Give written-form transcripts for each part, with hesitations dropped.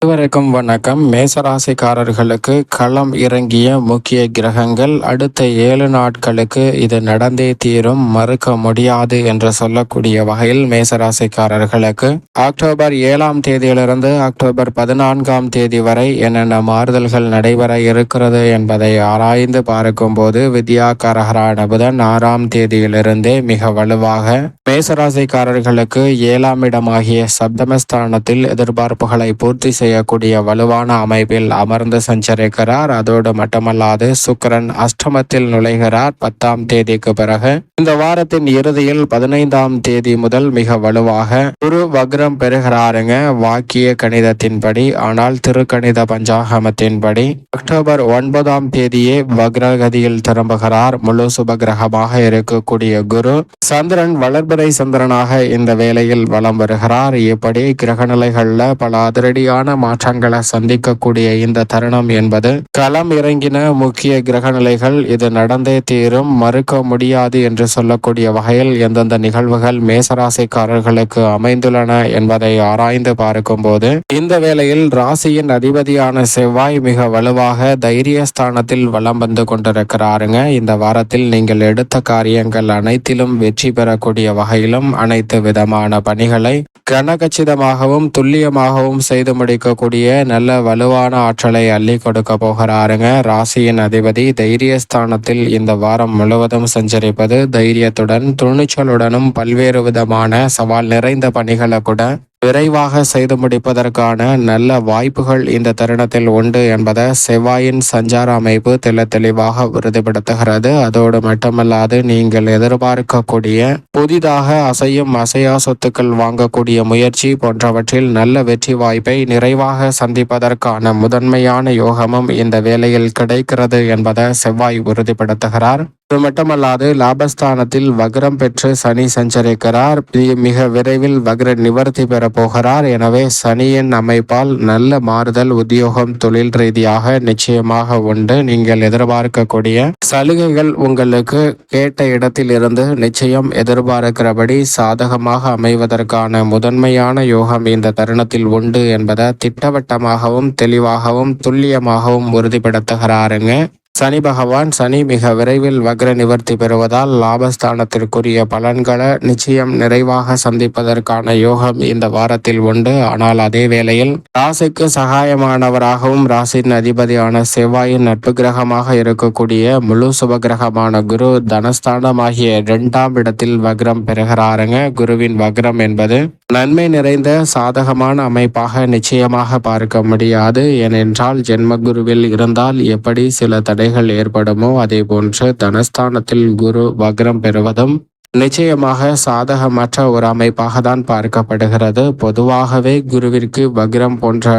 அனைவருக்கும் வணக்கம். மேசராசிக்காரர்களுக்கு களம் இறங்கிய முக்கிய கிரகங்கள் அடுத்த 7 நாட்களுக்கு இது நடந்தே தீரும், மறுக்க முடியாது என்று சொல்லக்கூடிய வகையில் மேசராசிக்காரர்களுக்கு அக்டோபர் 7ஆம் தேதியிலிருந்து அக்டோபர் 14ஆம் தேதி வரை என்னென்ன மாறுதல்கள் நடைபெற இருக்கிறது என்பதை ஆராய்ந்து பார்க்கும் போது வித்யாகாரகரான புதன் 6ஆம் தேதியிலிருந்தே மிக வலுவாக மேசராசிக்காரர்களுக்கு 7ஆம் இடமாகிய சப்தமஸ்தானத்தில் எதிர்பார்ப்புகளை பூர்த்தி செய்யக்கூடிய வலுவான அமைப்பில் அமர்ந்து சஞ்சரிக்கிறார். அதோடு மட்டுமல்லாது சுக்கிரன் அஷ்டமத்தில் நுழைகிறார் 10ஆம் தேதிக்கு பிறகு. இந்த வாரத்தின் இறுதியில் 15ஆம் தேதி முதல் மிக வலுவாக குரு வக்ரம் பெறுகிறாருங்க வாக்கிய கணிதத்தின்படி. ஆனால் திருக்கணித பஞ்சாகமத்தின்படி அக்டோபர் 9ஆம் தேதியே வக்ரகதியில் திரும்புகிறார். முழு சுபகிரகமாக இருக்கக்கூடிய குரு. சந்திரன் வளர்பிறை சந்திரனாக இந்த வேளையில் வலம் வருகிறார். இப்படி கிரகநிலைகள்ல பல அதிரடியான மாற்றங்களை சந்திக்கக்கூடிய இந்த தருணம் என்பது களம் இறங்கின முக்கிய கிரகநிலைகள். இது நடந்தே தீரும், மறுக்க முடியாது என்று சொல்லக்கூடிய வகையில் எந்தெந்த நிகழ்வுகள் மேசராசிக்காரர்களுக்கு அமைந்துள்ளன என்பதை ஆராய்ந்து பார்க்கும் போது இந்த வேளையில் ராசியின் அதிபதியான செவ்வாய் மிக வலுவாக தைரியஸ்தானத்தில் வலம் வந்து கொண்டிருக்கிறாருங்க. இந்த வாரத்தில் நீங்கள் எடுத்த காரியங்கள் அனைத்திலும் வெற்றி பெறக்கூடிய வகையிலும் அனைத்து விதமான பணிகளை கனகச்சிதமாகவும் துல்லியமாகவும் செய்து முடிக்கக்கூடிய நல்ல வலுவான ஆற்றலை அள்ளி கொடுக்க போகிறாருங்க. ராசியின் அதிபதி தைரியஸ்தானத்தில் இந்த வாரம் முழுவதும் சஞ்சரிப்பது தைரியத்துடன் துணிச்சலுடனும் பல்வேறு விதமான சவால் நிறைந்த பணிகளை கூட விரைவாக செய்து முடிப்பதற்கான நல்ல வாய்ப்புகள் இந்த தருணத்தில் உண்டு என்பதை செவ்வாயின் சஞ்சார அமைப்பு தெளிவாக உறுதிப்படுத்துகிறது. அதோடு மட்டுமல்லாது நீங்கள் எதிர்பார்க்கக்கூடிய புதிதாக அசையும் அசையா சொத்துக்கள் வாங்கக்கூடிய முயற்சி போன்றவற்றில் நல்ல வெற்றி வாய்ப்பை நிறைவாக சந்திப்பதற்கான முதன்மையான யோகமும் இந்த வேளையில் கிடைக்கிறது என்பதை செவ்வாய் உறுதிப்படுத்துகிறார். இது மட்டுமல்லாது லாபஸ்தானத்தில் வக்ரம் பெற்று சனி சஞ்சரிக்கிறார். மிக விரைவில் வக்ர நிவர்த்தி பெற போகிறார். எனவே சனியின் அமைப்பால் நல்ல மாறுதல் உத்தியோகம் தொழில் ரீதியாக நிச்சயமாக உண்டு. நீங்கள் எதிர்பார்க்கக்கூடிய சலுகைகள் உங்களுக்கு கேட்ட இடத்தில் இருந்து நிச்சயம் எதிர்பார்க்கிறபடி சாதகமாக அமைவதற்கான முதன்மையான யோகம் இந்த தருணத்தில் உண்டு என்பதை திட்டவட்டமாகவும் தெளிவாகவும் துல்லியமாகவும் உறுதிப்படுத்துகிறாருங்க சனி பகவான். சனி மிக விரைவில் வக்ர நிவர்த்தி பெறுவதால் லாபஸ்தானத்திற்குரிய பலன்களை நிச்சயம் நிறைவாக சந்திப்பதற்கான யோகம் இந்த வாரத்தில் உண்டு. ஆனால் அதே வேளையில் ராசிக்கு சகாயமானவராகவும் ராசியின் அதிபதியான செவ்வாயின் நட்பு கிரகமாக இருக்கக்கூடிய முழு சுபகிரகமான குரு தனஸ்தானமாகிய 2ஆம் இடத்தில் வக்ரம் பெறுகிறாருங்க. குருவின் வக்ரம் என்பது நன்மை நிறைந்த சாதகமான அமைப்பாக நிச்சயமாக பார்க்க முடியாது. ஏனென்றால் ஜென்மகுருவில் இருந்தால் எப்படி சில தடைகள் ஏற்படுமோ அதே போன்று தனஸ்தானத்தில் குரு வக்ரம் பெறுவதும் நிச்சயமாக சாதகமற்ற ஒரு அமைப்பாக தான் பார்க்கப்படுகிறது. பொதுவாகவே குருவிற்கு வக்ரம் போன்ற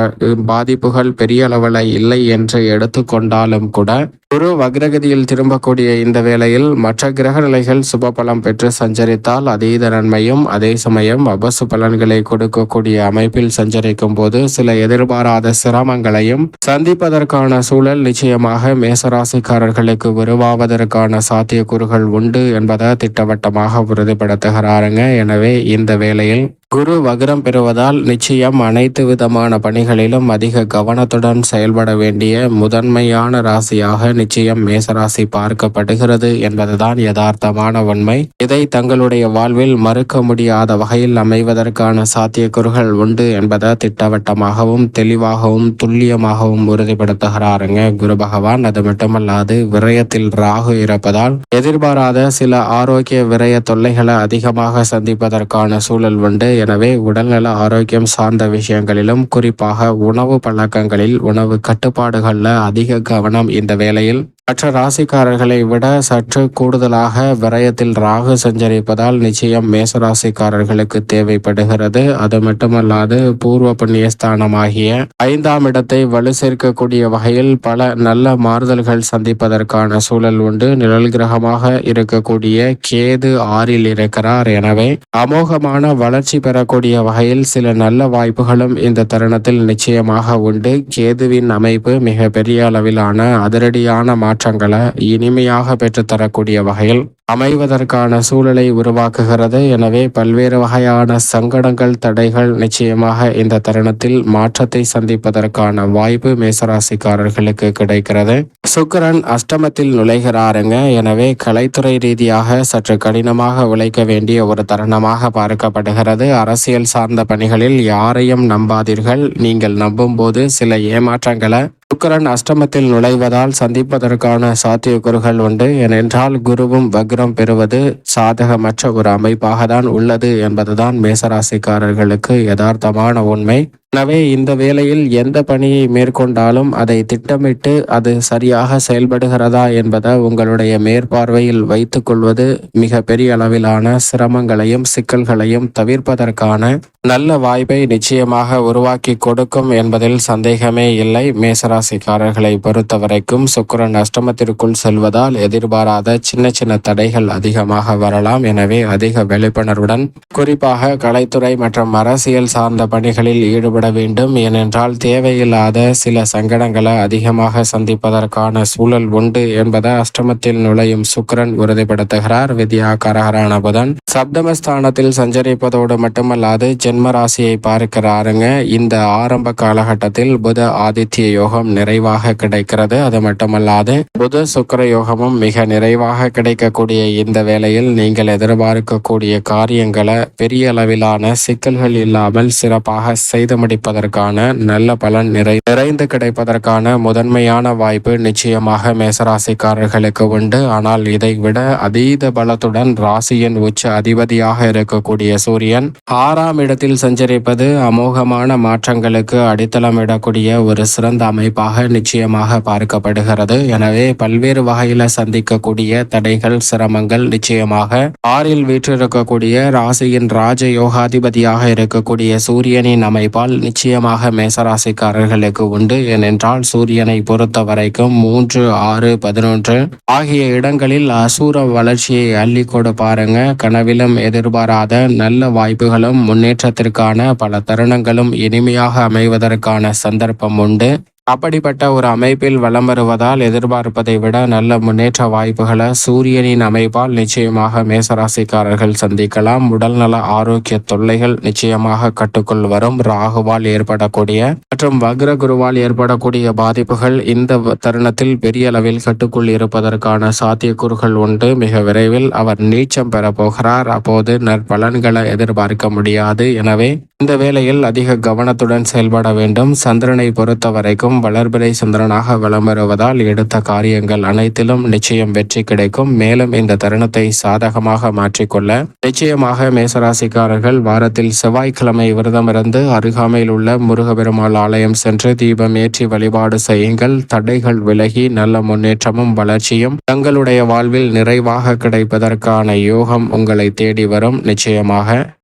பாதிப்புகள் பெரிய அளவில் இல்லை என்று எடுத்துக்கொண்டாலும் கூட குரு வக்ரகதியில் திரும்பக்கூடிய இந்த வேளையில் மற்ற கிரக நிலைகள் சுப பலம் பெற்று சஞ்சரித்தால் அதீத நன்மையும் அதே சமயம் அபசு பலன்களை கொடுக்கக்கூடிய அமைப்பில் சஞ்சரிக்கும் போது சில எதிர்பாராத சிரமங்களையும் சந்திப்பதற்கான சூழல் நிச்சயமாக மேசராசிக்காரர்களுக்கு உருவாவதற்கான சாத்தியக்கூறுகள் உண்டு என்பதை திட்டவட்டமாக உறுதிப்படுத்துகிறாருங்க. எனவே இந்த வேளையில் குரு வக்ரம் பெறுவதால் நிச்சயம் அனைத்து விதமான பணிகளிலும் அதிக கவனத்துடன் செயல்பட வேண்டிய முதன்மையான ராசியாக நிச்சயம் மேசராசி பார்க்கப்படுகிறது என்பதுதான் யதார்த்தமான உண்மை. இதை தங்களுடைய வாழ்வில் மறுக்க முடியாத வகையில் அமைவதற்கான சாத்தியக்கூறுகள் உண்டு என்பதை திட்டவட்டமாகவும் தெளிவாகவும் துல்லியமாகவும் உறுதிப்படுத்துகிறாருங்க குரு பகவான். அது மட்டுமல்லாது விரயத்தில் ராகு இருப்பதால் எதிர்பாராத சில ஆரோக்கிய விரய தொல்லைகளை அதிகமாக சந்திப்பதற்கான சூழல் உண்டு. எனவே உடல்நல ஆரோக்கியம் சார்ந்த விஷயங்களிலும் குறிப்பாக உணவு பழக்கங்களில் உணவு கட்டுப்பாடுகளில் அதிக கவனம் இந்த வேளையில் மற்ற ராசிக்காரர்களை விட சற்று கூடுதலாக விரயத்தில் ராகு சஞ்சரிப்பதால் நிச்சயம் மேசராசிக்காரர்களுக்கு தேவைப்படுகிறது. அது மட்டுமல்லாது பூர்வ புண்ணியஸ்தானமாகிய 5ஆம் இடத்தை வலு சேர்க்கக்கூடிய வகையில் பல நல்ல மாறுதல்கள் சந்திப்பதற்கான சூழல் உண்டு. நிழல் கிரகமாக இருக்கக்கூடிய கேது 6இல் இருக்கிறார். எனவே அமோகமான வளர்ச்சி பெறக்கூடிய வகையில் சில நல்ல வாய்ப்புகளும் இந்த தருணத்தில் நிச்சயமாக உண்டு. கேதுவின் அமைப்பு மிக பெரிய அளவிலான அதிரடியான மாற்றங்களை இனிமையாக பெற்றுத்தரக்கூடிய வகையில் அமைவதற்கான சூழலை உருவாக்குகிறது. எனவே பல்வேறு வகையான சங்கடங்கள், தடைகள் நிச்சயமாக இந்த தருணத்தில் மாற்றத்தை சந்திப்பதற்கான வாய்ப்பு மேசராசிக்காரர்களுக்கு கிடைக்கிறது. சுக்கிரன் அஷ்டமத்தில் நுழைகிறாருங்க. எனவே கலைத்துறை ரீதியாக சற்று கடினமாக உழைக்க வேண்டிய ஒரு தருணமாக பார்க்கப்படுகிறது. அரசியல் சார்ந்த பணிகளில் யாரையும் நம்பாதீர்கள். நீங்கள் நம்பும் போது சில ஏமாற்றங்களை சுக்கிரன் அஷ்டமத்தில் நுழைவதால் சந்திப்பதற்கான சாத்தியக்கூறுகள் உண்டு. ஏனென்றால் குருவும் வக்ரம் பெறுவது சாதகமற்ற ஒரு அமைப்பாக தான் உள்ளது என்பதுதான் மேசராசிக்காரர்களுக்கு யதார்த்தமான உண்மை. எனவே இந்த வேளையில் எந்த பணியை மேற்கொண்டாலும் அதை திட்டமிட்டு அது சரியாக செயல்படுகிறதா என்பதை உங்களுடைய மேற்பார்வையில் வைத்துக் கொள்வது மிக பெரிய அளவிலான சிரமங்களையும் சிக்கல்களையும் தவிர்ப்பதற்கான நல்ல வாய்ப்பை நிச்சயமாக உருவாக்கி கொடுக்கும் என்பதில் சந்தேகமே இல்லை. மேசராசிக்காரர்களை பொறுத்தவரைக்கும் சுக்கிரன் அஷ்டமத்திற்குள் செல்வதால் எதிர்பாராத சின்ன சின்ன தடைகள் அதிகமாக வரலாம். எனவே அதிக விழிப்புணர்வுடன் குறிப்பாக கலைத்துறை மற்றும் அரசியல் சார்ந்த பணிகளில் ஈடுபட வேண்டும். ஏனென்றால் தேவையில்லாத சில சங்கடங்களை அதிகமாக சந்திப்பதற்கான சூழல் உண்டு என்பதை அஷ்டமத்தில் நுழையும் சுக்கிரன் உறுதிப்படுத்துகிறார். வித்யாகாரகரான புதன் சப்தமஸ்தானத்தில் சஞ்சரிப்பதோடு மட்டுமல்லாது ஜென்ம ராசியை பார்க்கிறாருங்க. இந்த ஆரம்ப காலகட்டத்தில் புத ஆதித்ய யோகம் நிறைவாக கிடைக்கிறது. அது மட்டுமல்லாது புத சுக்கிர யோகமும் மிக நிறைவாக கிடைக்கக்கூடிய இந்த வேளையில் நீங்கள் எதிர்பார்க்கக்கூடிய காரியங்களை பெரிய அளவிலான சிக்கல்கள் இல்லாமல் சிறப்பாக செய்து முடிப்பதற்கான நல்ல பலன் நிறைந்து கிடைப்பதற்கான முதன்மையான வாய்ப்பு நிச்சயமாக மேசராசிக்காரர்களுக்கு உண்டு. ஆனால் இதை விட அதீத பலத்துடன் ராசியின் உச்ச அதிபதியாக இருக்கக்கூடிய சூரியன் 6ஆம் இடத்தில் சஞ்சரிப்பது அமோகமான மாற்றங்களுக்கு அடித்தளமிடக்கூடிய ஒரு சிறந்த அமைப்பாக நிச்சயமாக பார்க்கப்படுகிறது. எனவே பல்வேறு வகையில சந்திக்கக்கூடிய தடைகள், சிரமங்கள் நிச்சயமாக 6இல் வீற்றிருக்கக்கூடிய ராசியின் ராஜ யோகாதிபதியாக இருக்கக்கூடிய சூரியனின் அமைப்பால் நிச்சயமாக மேசராசிக்காரர்களுக்கு உண்டு. ஏனென்றால் சூரியனை பொறுத்த வரைக்கும் 3, 6, 11 ஆகிய இடங்களில் அசூர வளர்ச்சியை அள்ளி கொடுப்பாருங்க. கனவிலும் எதிர்பாராத நல்ல வாய்ப்புகளும் முன்னேற்றத்திற்கான பல தருணங்களும் இனிமையாக அமைவதற்கான சந்தர்ப்பம் உண்டு. அப்படிப்பட்ட ஒரு அமைப்பில் வலம் வருவதால் எதிர்பார்ப்பதை விட நல்ல முன்னேற்ற வாய்ப்புகளை சூரியனின் அமைப்பால் நிச்சயமாக மேசராசிக்காரர்கள் சந்திக்கலாம். உடல்நல ஆரோக்கிய தொல்லைகள் நிச்சயமாக கட்டுக்குள் வரும். ராகுவால் ஏற்படக்கூடிய மற்றும் வக்ர குருவால் ஏற்படக்கூடிய பாதிப்புகள் இந்த தருணத்தில் பெரிய அளவில் கட்டுக்குள் இருப்பதற்கான சாத்தியக்கூறுகள் உண்டு. மிக விரைவில் அவர் நீச்சம் பெற போகிறார். அப்போது நற்பலன்களை எதிர்பார்க்க முடியாது. எனவே இந்த வேளையில் அதிக கவனத்துடன் செயல்பட வேண்டும். சந்திரனை பொறுத்த வரைக்கும் வளர்பிறை சந்திரனாக வலம் வருவதால் எடுத்த காரியங்கள் அனைத்திலும் நிச்சயம் வெற்றி கிடைக்கும். மேலும் இந்த தருணத்தை சாதகமாக மாற்றிக்கொள்ள நிச்சயமாக மேசராசிக்காரர்கள் வாரத்தில் செவ்வாய்க்கிழமை விரதமிருந்து அருகாமையில் உள்ள முருகப்பெருமாள் ஆலயம் சென்று தீபம் ஏற்றி வழிபாடு செய்யுங்கள். தடைகள் விலகி நல்ல முன்னேற்றமும் வளர்ச்சியும் தங்களுடைய வாழ்வில் நிறைவாக கிடைப்பதற்கான யோகம் உங்களை தேடி வரும். நிச்சயமாக